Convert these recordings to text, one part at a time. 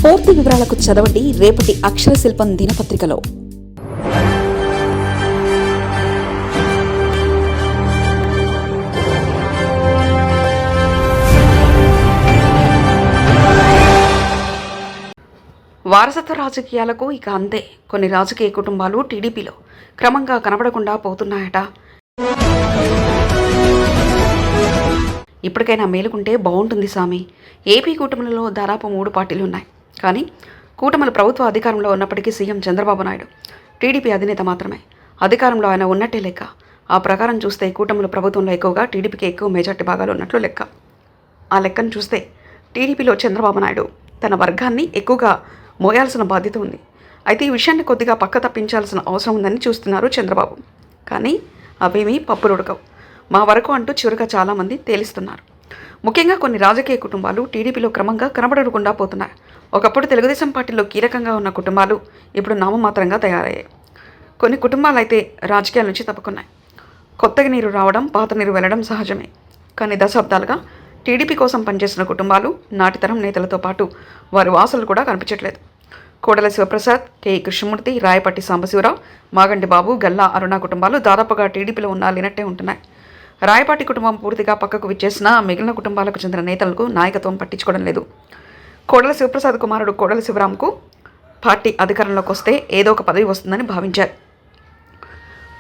పూర్తి వివరాలకు చదవండి రేపటి అక్షర శిల్పం దినపత్రికలో. వారసత్వ రాజకీయాలకు ఇక అంతే. కొన్ని రాజకీయ కుటుంబాలు టీడీపీలో క్రమంగా కనబడకుండా పోతున్నాయట. ఇప్పటికైనా మేలుకుంటే బాగుంటుంది సామి. ఏపీ కూటమిలలో దాదాపు 3 పార్టీలు ఉన్నాయి. కానీ కూటమిల ప్రభుత్వ అధికారంలో ఉన్నప్పటికీ సీఎం చంద్రబాబు నాయుడు టీడీపీ అధినేత మాత్రమే. అధికారంలో ఆయన ఉన్నట్టే లెక్క. ఆ ప్రకారం చూస్తే కూటమిల ప్రభుత్వంలో ఎక్కువగా టీడీపీకి ఎక్కువ మెజార్టీ భాగాలు ఉన్నట్లు లెక్క. ఆ లెక్కను చూస్తే టీడీపీలో చంద్రబాబు నాయుడు తన వర్గాన్ని ఎక్కువగా మోయాల్సిన బాధ్యత ఉంది. అయితే ఈ విషయాన్ని కొద్దిగా పక్క తప్పించాల్సిన అవసరం ఉందని చూస్తున్నారు చంద్రబాబు. కానీ అవేమీ పప్పులుడకవు మా వరకు అంటూ చివరిగా చాలామంది తేలిస్తున్నారు. ముఖ్యంగా కొన్ని రాజకీయ కుటుంబాలు టీడీపీలో క్రమంగా కనబడకుండా పోతున్నాయి. ఒకప్పుడు తెలుగుదేశం పార్టీలో కీలకంగా ఉన్న కుటుంబాలు ఇప్పుడు నామమాత్రంగా తయారయ్యాయి. కొన్ని కుటుంబాలు అయితే రాజకీయాల నుంచి తప్పుకున్నాయి. కొత్తగా నీరు రావడం, పాత నీరు వెళ్ళడం సహజమే. కానీ దశాబ్దాలుగా టీడీపీ కోసం పనిచేసిన కుటుంబాలు నాటితరం నేతలతో పాటు వారి వాసులు కూడా కనిపించట్లేదు. కోడెల శివప్రసాద్, కె కృష్ణమూర్తి, రాయపట్టి సాంబశివరావు, మాగంటి బాబు, గల్లా అరుణ కుటుంబాలు దాదాపుగా టీడీపీలో లేనట్టే ఉంటున్నాయి. రాయపాటి కుటుంబం పూర్తిగా పక్కకు విచ్చేసినా మిగిలిన కుటుంబాలకు చెందిన నేతలకు నాయకత్వం పట్టించుకోవడం లేదు. కోడెల శివప్రసాద్ కుమారుడు కోడెల శివరాంకు పార్టీ అధికారంలోకి వస్తే ఏదో ఒక పదవి వస్తుందని భావించారు.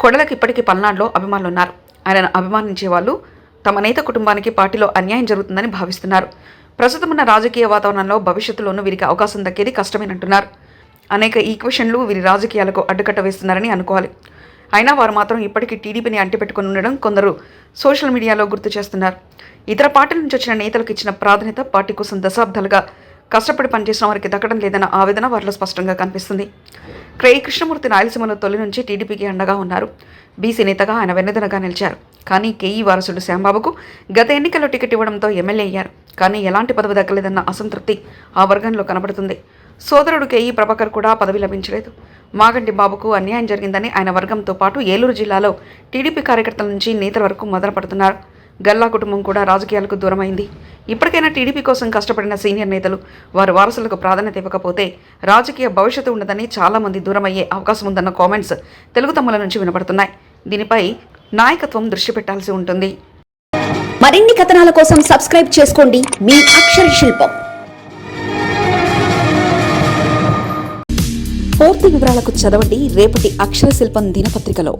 కోడెలకు ఇప్పటికీ పల్నాడులో అభిమానులు ఉన్నారు. ఆయనను అభిమానించే వాళ్ళు తమ నేత కుటుంబానికి పార్టీలో అన్యాయం జరుగుతుందని భావిస్తున్నారు. ప్రస్తుతం ఉన్న రాజకీయ వాతావరణంలో భవిష్యత్తులోనూ వీరికి అవకాశం దక్కేది కష్టమేనంటున్నారు. అనేక ఈక్వెషన్లు వీరి రాజకీయాలకు అడ్డుకట్ట వేస్తున్నారని అనుకోవాలి. అయినా వారు మాత్రం ఇప్పటికీ టీడీపీని అంటిపెట్టుకుని ఉండడం కొందరు సోషల్ మీడియాలో గుర్తు చేస్తున్నారు. ఇతర పార్టీల నుంచి వచ్చిన నేతలకు ఇచ్చిన ప్రాధాన్యత పార్టీ కోసం దశాబ్దాలుగా కష్టపడి పనిచేసిన వారికి దక్కడం లేదన్న ఆవేదన వారిలో స్పష్టంగా కనిపిస్తుంది. కె కృష్ణమూర్తి రాయలసీమలో తొలి నుంచి టీడీపీకి అండగా ఉన్నారు. బీసీ నేతగా ఆయన వెన్నెదనగా నిలిచారు. కానీ కేఈ వారసుడు శ్యాంబాబుకు గత ఎన్నికల్లో టికెట్ ఇవ్వడంతో ఎమ్మెల్యే అయ్యారు. కానీ ఎలాంటి పదవి దక్కలేదన్న అసంతృప్తి ఆ వర్గంలో కనబడుతుంది. సోదరుడు కేఈ ప్రభాకర్ కూడా పదవి లభించలేదు. మాగంటి బాబుకు అన్యాయం జరిగిందని ఆయన వర్గంతో పాటు ఏలూరు జిల్లాలో టీడీపీ కార్యకర్తల నుంచి నేతల వరకు మొదలుపడుతున్నారు. గల్లా కుటుంబం కూడా రాజకీయాలకు దూరమైంది. ఇప్పటికైనా టీడీపీ కోసం కష్టపడిన సీనియర్ నేతలు వారి వారసులకు ప్రాధాన్యత ఇవ్వకపోతే రాజకీయ భవిష్యత్తు ఉండదని చాలామంది దూరమయ్యే అవకాశం ఉందన్న కామెంట్స్ తెలుగు తమ్ముల నుంచి వినపడుతున్నాయి. దీనిపై నాయకత్వం దృష్టి పెట్టాల్సి ఉంటుంది. మరిన్ని కథనాల కోసం సబ్స్క్రైబ్ చేసుకోండి మీ అక్షర శిల్పం. పూర్తి వివరాలకు చదవండి రేపటి అక్షర శిల్పం దినపత్రికలో.